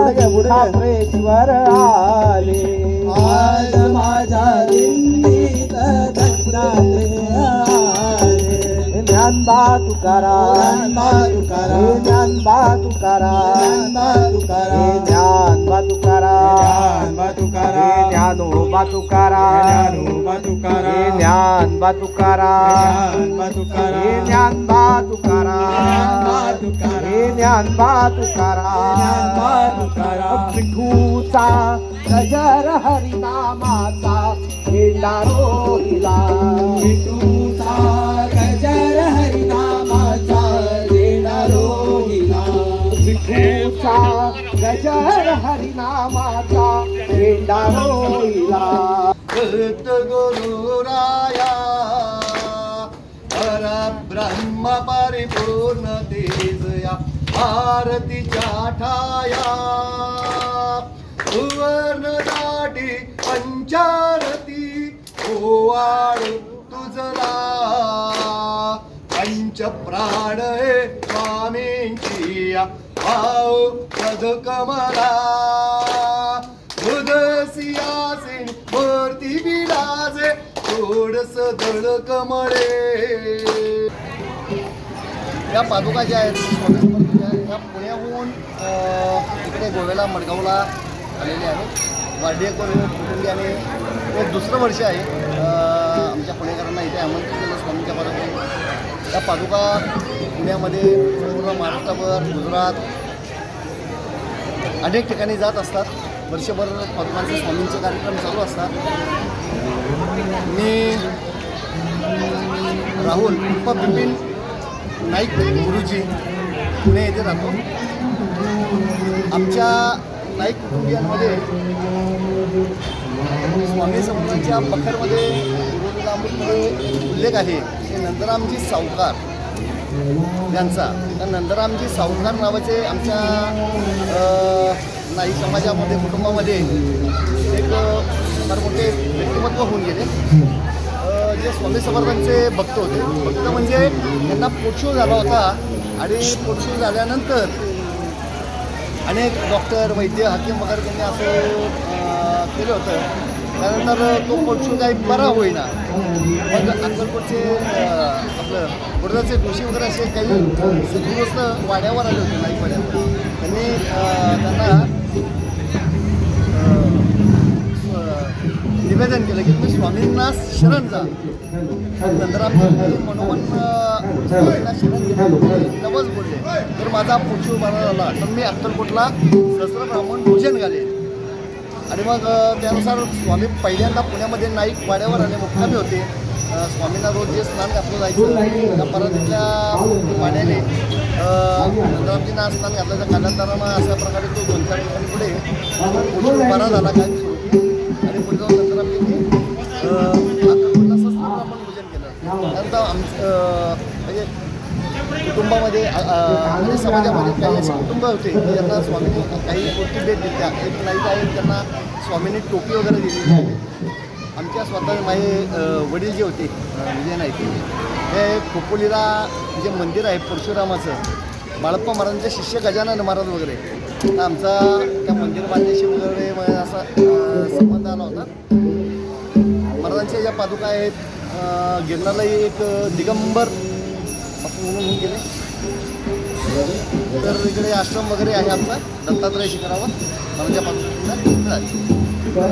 खापरेश्वर आले आज माझ्या दिंडीत दत्तात्रेय आले. ज्ञानबा तुकाराम ज्ञानबा तुकाराम, ज्ञानबा तुकाराम ज्ञानबा तुकाराम, ज्ञानोबा तुकाराम ज्ञानोबा तुकाराम, ज्ञानबा तुकाराम ज्ञानबा तुकाराम, ज्ञानबा तुकाराम ज्ञानबा तुकाराम विठूचा गजर हरिनामाचा झेंडा रोहिला विठूचा गजर हरिनामाचा झेंडा रोहिला. विठूचा गजर हरिनामाचा झेंडा रोहिला गुरुराया परब्रह्म परिपूर्ण तेजया आरतीच्या ठाया सुवर्ण दाटी पंचारती ओवाळू तुझला पंच प्राण हे स्वामींची भाऊ पद कमला सियासीन मूर्ती विराजे थोडस दळ कमळे. या पादुका ज्या आहेत या पुण्याहून इकडे गोव्याला मडगावला आलेले आहेत. वारडेकर कुटुंबियाने हे दुसरं वर्ष आहे आमच्या पुणेकरांना इथे आमंत्रित केलं स्वामींच्या पादुका. या पादुका पुण्यामध्ये संपूर्ण महाराष्ट्रावर गुजरात अनेक ठिकाणी जात असतात. वर्षभर पादुकांचे स्वामींचे कार्यक्रम चालू असतात. मी राहुल उर्फ बिपिन नाईक गुरुजी पुणे येथे राहतो. आमच्या नाईक कुटुंबियांमध्ये स्वामी समर्थांच्या बखरमध्ये गुरुलीलामृतमध्ये उल्लेख आहे की नंदरामजी सावकार यांचा. तर नंदरामजी सावकार नावाचे आमच्या नाईक समाजामध्ये कुटुंबामध्ये एक फार मोठे व्यक्तिमत्व होऊन गेले. जे स्वामी समर्थांचे भक्त होते. भक्त म्हणजे त्यांना पोटशूळ झाला होता आणि पोटशूळ झाल्यानंतर अनेक डॉक्टर वैद्य हाकीम वगैरे त्यांनी असं केलं होतं. त्यानंतर तो पोटशूळ काही बरा होईना. मग अक्कलकोटचे आपलं गुरुदासचे जोशी वगैरे असे काही सद्गुरूस्थ वाड्यावर आले होते नाईक वाड्यावर. त्यांनी त्यांना निवेदन केलं की तुम्ही स्वामींना शरण जा. नंदराम मनोमन स्वामींना शरण नवस बोलले तर माझा पोटशूळ बरा झाला तर मी अक्कलकोटला सहस्र ब्राह्मण भोजन घाले. आणि मग त्यानुसार स्वामी पहिल्यांदा पुण्यामध्ये नाईक वाड्यावर आले, मुक्कामी होते. स्वामींना रोज जे स्नान घातलं जायचं त्या परतीतल्या वाड्याने नंदरामजींना स्नान घातल्याचं कालांतरानं अशा प्रकारे तो 2-4 ठिकाणी पुढे बरा झाला काय आणि पुढे जाऊन नंदरामजींनी अक्कलकोटला सहस्र ब्राह्मण भोजन केलं. त्यानंतर म्हणजे कुटुंबामध्ये म्हणजे समाजामध्ये काही असे कुटुंब होते की ज्यांना स्वामींनी काही गोष्टी भेट दिल्या. एक नाईक आहेत त्यांना स्वामींनी टोपी वगैरे दिलेली आहे. आमच्या स्वतः माझे वडील जे होते विजय नाईक हे खोपोलीला जे मंदिर आहे परशुरामाचं बाळप्पा महाराजांचे शिष्य गजानन महाराज वगैरे आमचा त्या मंदिर बांधण्याशी वगैरे असा संबंध आला होता. महाराजांच्या ज्या पादुका आहेत गिरणारलाही एक दिगंबर म्हणून होऊन गेले. तर इकडे आश्रम वगैरे आहे आमचा दत्तात्रय शिखरावर महाराजांच्या पादुका.